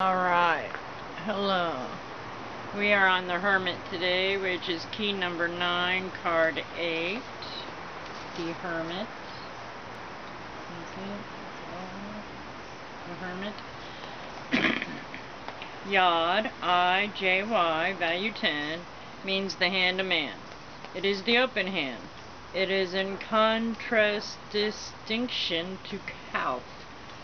Alright, hello. We are on the Hermit today, which is key number 9, card 8. The Hermit. The Hermit. Yod, I-J-Y, value 10, means the hand of man. It is the open hand. It is in contrast distinction to Kaf,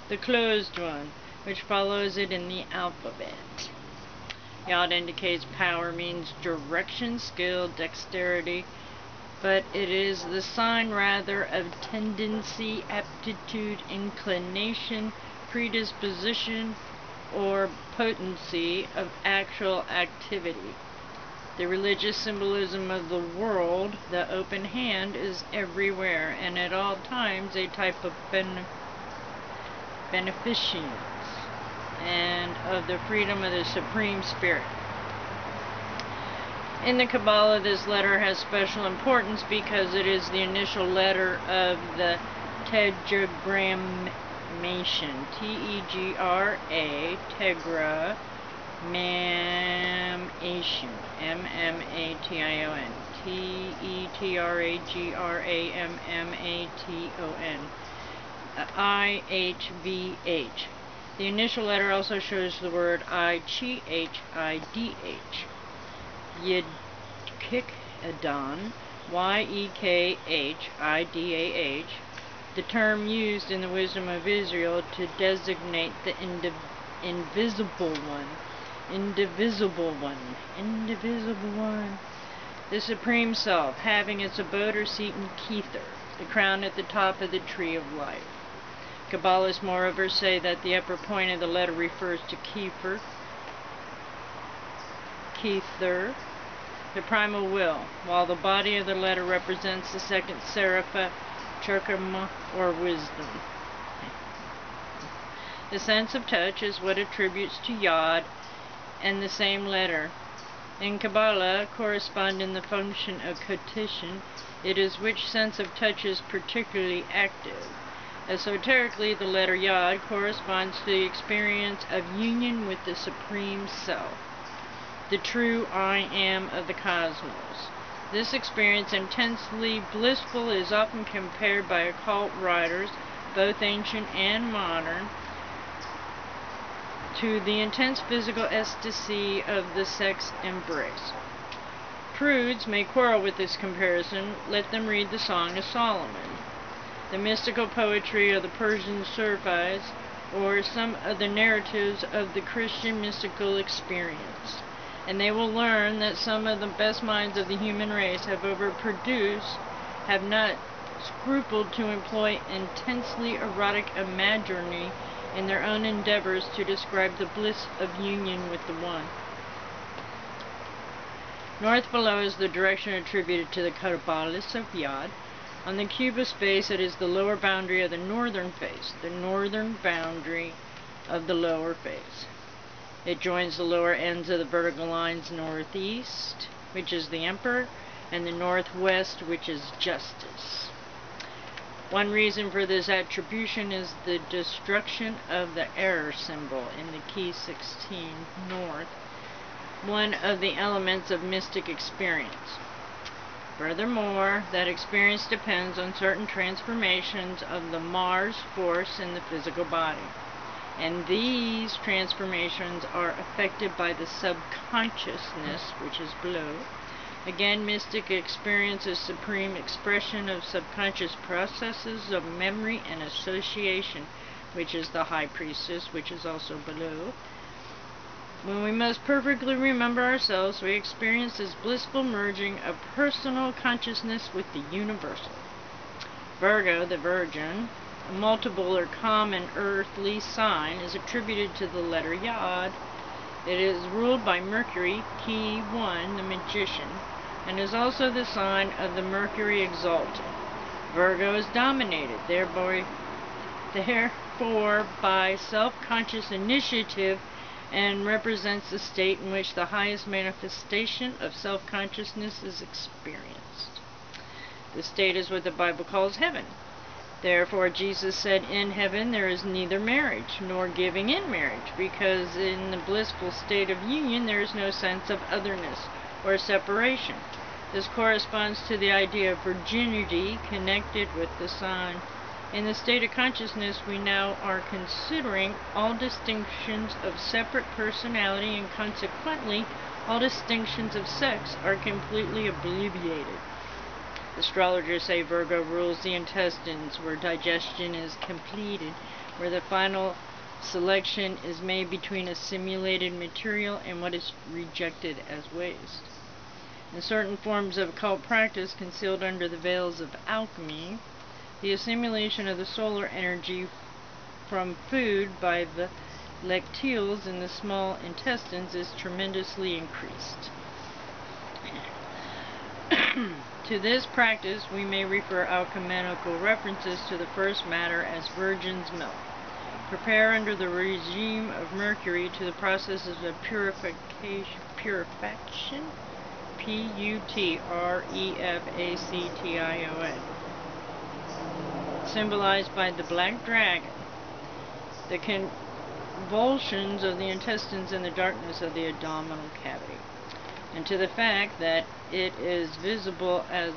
the closed one, which follows it in the alphabet. Yod indicates power, means direction, skill, dexterity, but it is the sign rather of tendency, aptitude, inclination, predisposition, or potency of actual activity. The religious symbolism of the world, the open hand, is everywhere and at all times a type of beneficence and of the freedom of the Supreme Spirit. In the Kabbalah, this letter has special importance because it is the initial letter of the tetragrammation, T-E-G-R-A, tetragrammation, M-M-A-T-I-O-N, T-E-T-R-A-G-R-A-M-M-A-T-O-N, I-H-V-H. The initial letter also shows the word I-G-H-I-D-H. Yekhidah, Y-E-K-H-I-D-A-H, the term used in the wisdom of Israel to designate the invisible one, the Supreme Self, having its abode or seat in Kether, the crown at the top of the tree of life. Kabbalists, moreover, say that the upper point of the letter refers to Kether, the primal will, while the body of the letter represents the second serapha, Chokma, or wisdom. The sense of touch is what attributes to Yod and the same letter. In Kabbalah, correspond in the function of cotation. It is which sense of touch is particularly active. Esoterically, the letter Yod corresponds to the experience of union with the Supreme Self, the true I Am of the cosmos. This experience, intensely blissful, is often compared by occult writers, both ancient and modern, to the intense physical ecstasy of the sex embrace. Prudes may quarrel with this comparison. Let them read the Song of Solomon, the mystical poetry of the Persian Sufis, or some of the narratives of the Christian mystical experience, and they will learn that some of the best minds of the human race have not scrupled to employ intensely erotic imagery in their own endeavors to describe the bliss of union with the One. North below is the direction attributed to the Kabbalists of Yod. On the cube of space, it is the lower boundary of the northern face, the northern boundary of the lower face. It joins the lower ends of the vertical lines northeast, which is the Emperor, and the northwest, which is Justice. One reason for this attribution is the destruction of the error symbol in the key 16 north, one of the elements of mystic experience. Furthermore, that experience depends on certain transformations of the Mars force in the physical body, and these transformations are affected by the subconsciousness, which is below. Again, mystic experience is supreme expression of subconscious processes of memory and association, which is the High Priestess, which is also below. When we most perfectly remember ourselves, we experience this blissful merging of personal consciousness with the universal. Virgo, the Virgin, a multiple or common earthly sign, is attributed to the letter Yod. It is ruled by Mercury, key 1, the magician, and is also the sign of the Mercury exalted. Virgo is dominated, therefore by self-conscious initiative, and represents the state in which the highest manifestation of self-consciousness is experienced. This state is what the Bible calls heaven. Therefore, Jesus said, in heaven there is neither marriage nor giving in marriage, because in the blissful state of union there is no sense of otherness or separation. This corresponds to the idea of virginity connected with the Son. In the state of consciousness, we now are considering all distinctions of separate personality, and consequently, all distinctions of sex are completely obliterated. Astrologers say Virgo rules the intestines, where digestion is completed, where the final selection is made between assimilated material and what is rejected as waste. In certain forms of occult practice concealed under the veils of alchemy, the assimilation of the solar energy from food by the lacteals in the small intestines is tremendously increased. To this practice, we may refer alchemical references to the first matter as virgin's milk. Prepare under the regime of mercury to the processes of purification, P-U-T-R-E-F-A-C-T-I-O-N, symbolized by the black dragon, the convulsions of the intestines and the darkness of the abdominal cavity, and to the fact that it is visible as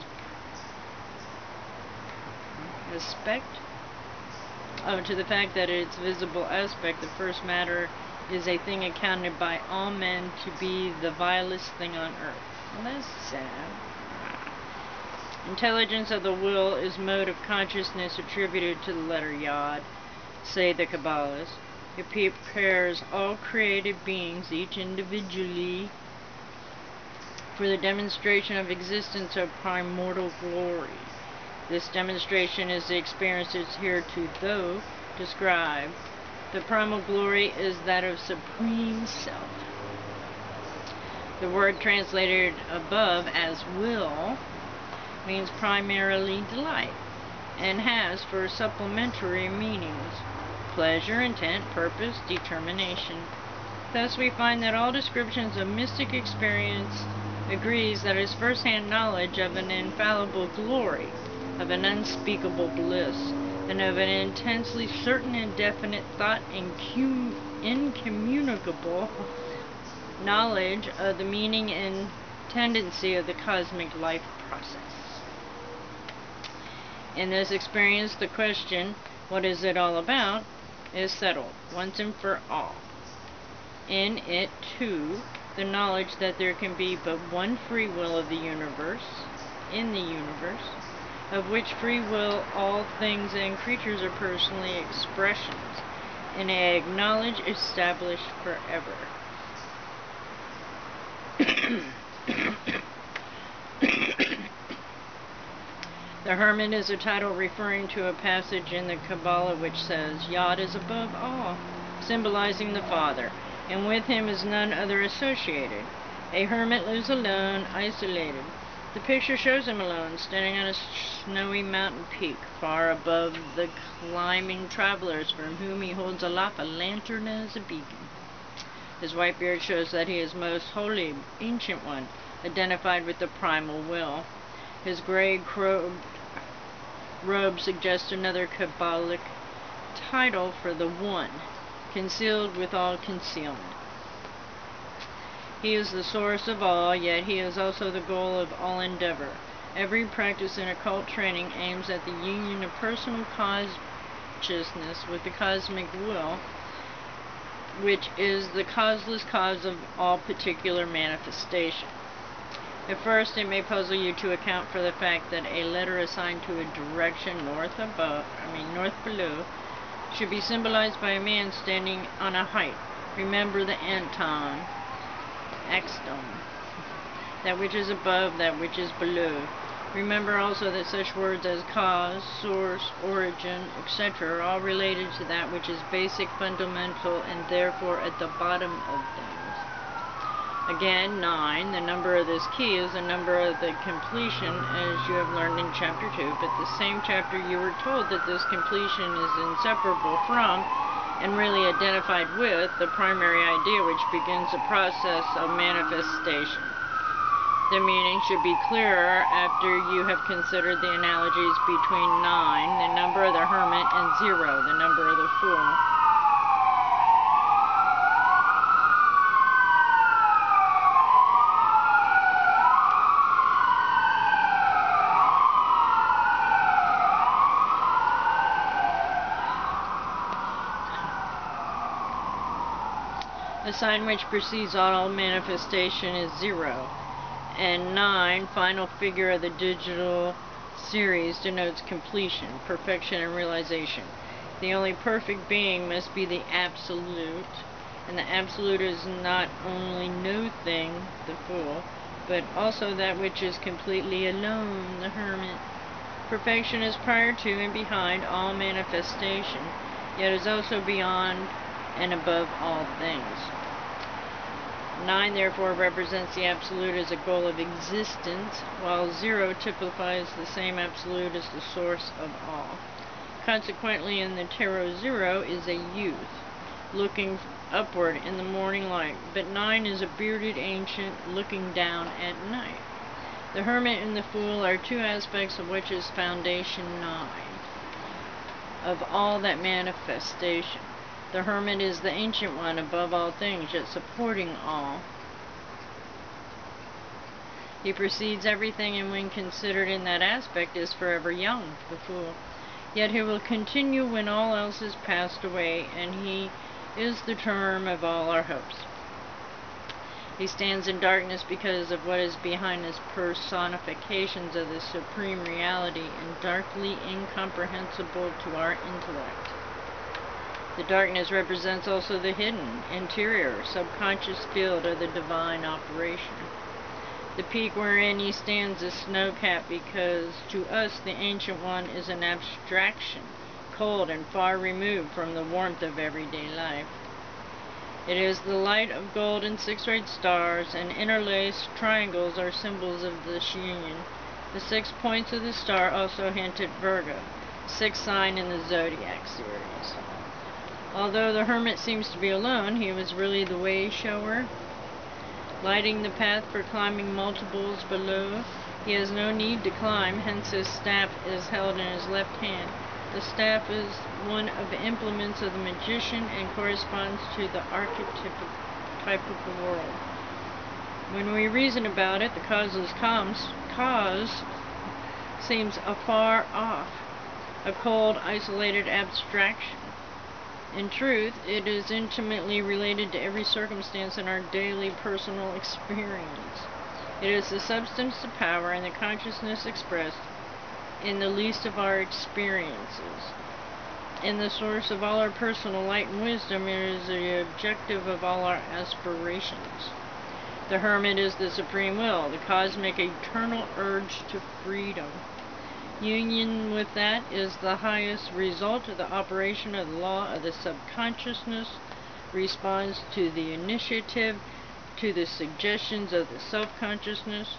to the fact that its visible aspect, the first matter, is a thing accounted by all men to be the vilest thing on earth. Well, that's sad. Intelligence of the will is mode of consciousness attributed to the letter Yod, say the Kabbalists. It prepares all created beings, each individually, for the demonstration of existence of primordial glory. This demonstration is the experiences heretofore described. The primal glory is that of Supreme Self. The word translated above as will means primarily delight, and has for supplementary meanings pleasure, intent, purpose, determination. Thus we find that all descriptions of mystic experience agrees that it is first-hand knowledge of an infallible glory, of an unspeakable bliss, and of an intensely certain and definite thought, incommunicable knowledge of the meaning and tendency of the cosmic life process. In this experience, the question, what is it all about, is settled once and for all. In it, too, the knowledge that there can be but one free will of the universe, in the universe, of which free will all things and creatures are personally expressions, and I acknowledge established forever. The Hermit is a title referring to a passage in the Kabbalah which says, Yod is above all, symbolizing the Father, and with him is none other associated. A hermit lives alone, isolated. The picture shows him alone, standing on a snowy mountain peak, far above the climbing travelers, from whom he holds aloft a lantern as a beacon. His white beard shows that he is most holy, ancient one, identified with the primal will. His gray robe suggests another Kabbalic title for the One, concealed with all concealment. He is the source of all, yet he is also the goal of all endeavor. Every practice in occult training aims at the union of personal consciousness with the cosmic will, which is the causeless cause of all particular manifestation. At first, it may puzzle you to account for the fact that a letter assigned to a direction north below, should be symbolized by a man standing on a height. Remember the axon, that which is above, that which is below. Remember also that such words as cause, source, origin, etc. are all related to that which is basic, fundamental, and therefore at the bottom of things. Again, 9, the number of this key is the number of the completion, as you have learned in chapter 2, but the same chapter you were told that this completion is inseparable from, and really identified with, the primary idea which begins the process of manifestation. The meaning should be clearer after you have considered the analogies between 9, the number of the hermit, and 0, the number of the fool. The sign which precedes all manifestation is 0, and 9, final figure of the digital series, denotes completion, perfection, and realization. The only perfect being must be the Absolute, and the Absolute is not only no thing, the Fool, but also that which is completely alone, the Hermit. Perfection is prior to and behind all manifestation, yet is also beyond and above all things. 9 therefore represents the Absolute as a goal of existence, while 0 typifies the same Absolute as the source of all. Consequently, in the tarot, 0 is a youth, looking upward in the morning light, but 9 is a bearded ancient looking down at night. The Hermit and the Fool are two aspects of which is foundation 9, of all that manifestation. The Hermit is the ancient one above all things, yet supporting all. He precedes everything, and when considered in that aspect is forever young, the Fool. Yet he will continue when all else is passed away, and he is the term of all our hopes. He stands in darkness because of what is behind his personifications of the supreme reality, and darkly incomprehensible to our intellect. The darkness represents also the hidden, interior, subconscious field of the divine operation. The peak wherein he stands is snow-capped because to us the Ancient One is an abstraction, cold and far removed from the warmth of everyday life. It is the light of gold and 6 red stars, and interlaced triangles are symbols of this union. The 6 points of the star also hint at Virgo, 6th sign in the zodiac series. Although the Hermit seems to be alone, he was really the way shower, lighting the path for climbing multiples below. He has no need to climb, hence his staff is held in his left hand. The staff is one of the implements of the magician and corresponds to the archetype of the world. When we reason about it, the cause seems afar off, a cold, isolated abstraction. In truth, it is intimately related to every circumstance in our daily personal experience. It is the substance to power and the consciousness expressed in the least of our experiences. In the source of all our personal light and wisdom, it is the objective of all our aspirations. The Hermit is the supreme will, the cosmic eternal urge to freedom. Union with that is the highest result of the operation of the law of the subconsciousness, responds to the initiative, to the suggestions of the self-consciousness.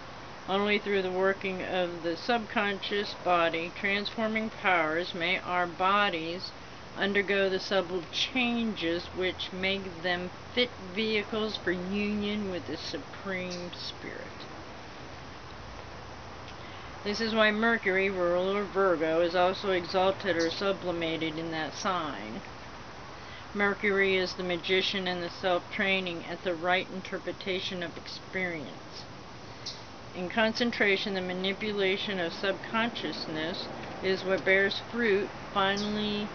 Only through the working of the subconscious body transforming powers may our bodies undergo the subtle changes which make them fit vehicles for union with the Supreme Spirit. This is why Mercury, ruler of Virgo, is also exalted or sublimated in that sign. Mercury is the magician and the self-training at the right interpretation of experience. In concentration, the manipulation of subconsciousness is what bears fruit, finally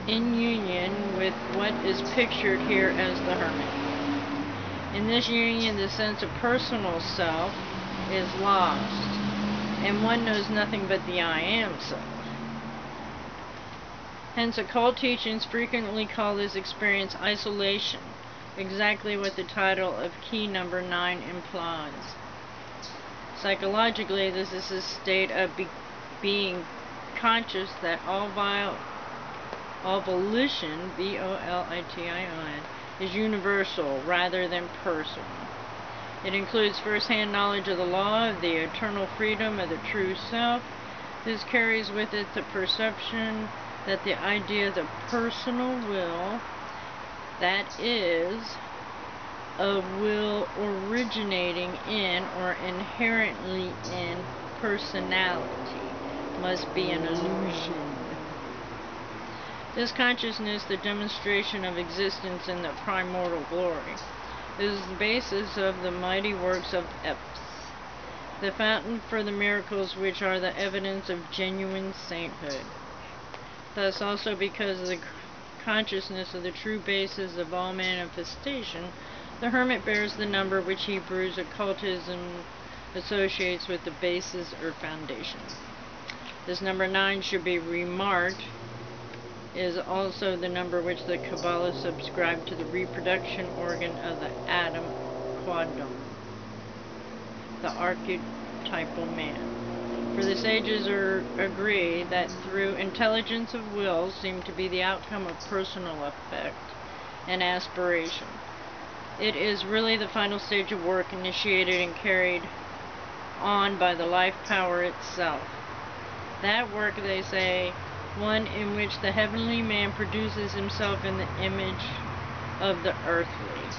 in union with what is pictured here as the Hermit. In this union, the sense of personal self is lost, and one knows nothing but the I Am self. Hence, occult teachings frequently call this experience isolation, exactly what the title of key number 9 implies. Psychologically, this is a state of being conscious that all volition, V-O-L-I-T-I-O-N, is universal rather than personal. It includes first-hand knowledge of the law of the eternal freedom of the true self. This carries with it the perception that the idea of the personal will, that is, of will originating in or inherently in personality must be an illusion. This consciousness, the demonstration of existence in the primordial glory, is the basis of the mighty works of Eps, the fountain for the miracles which are the evidence of genuine sainthood. Thus also because of the consciousness of the true basis of all manifestation, the hermit bears the number which Hebrews occultism associates with the basis or foundation. This number 9 should be remarked is also the number which the Kabbalah subscribed to the reproduction organ of the Adam Quadam, the archetypal man. For the sages agree that through intelligence of will seem to be the outcome of personal effect and aspiration. It is really the final stage of work initiated and carried on by the life power itself. That work, they say, one in which the heavenly man produces himself in the image of the earthly.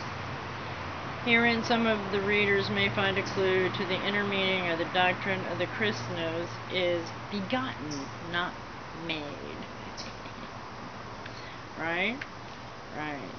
Herein some of the readers may find a clue to the inner meaning of the doctrine of the Christos is begotten, not made. Right? Right.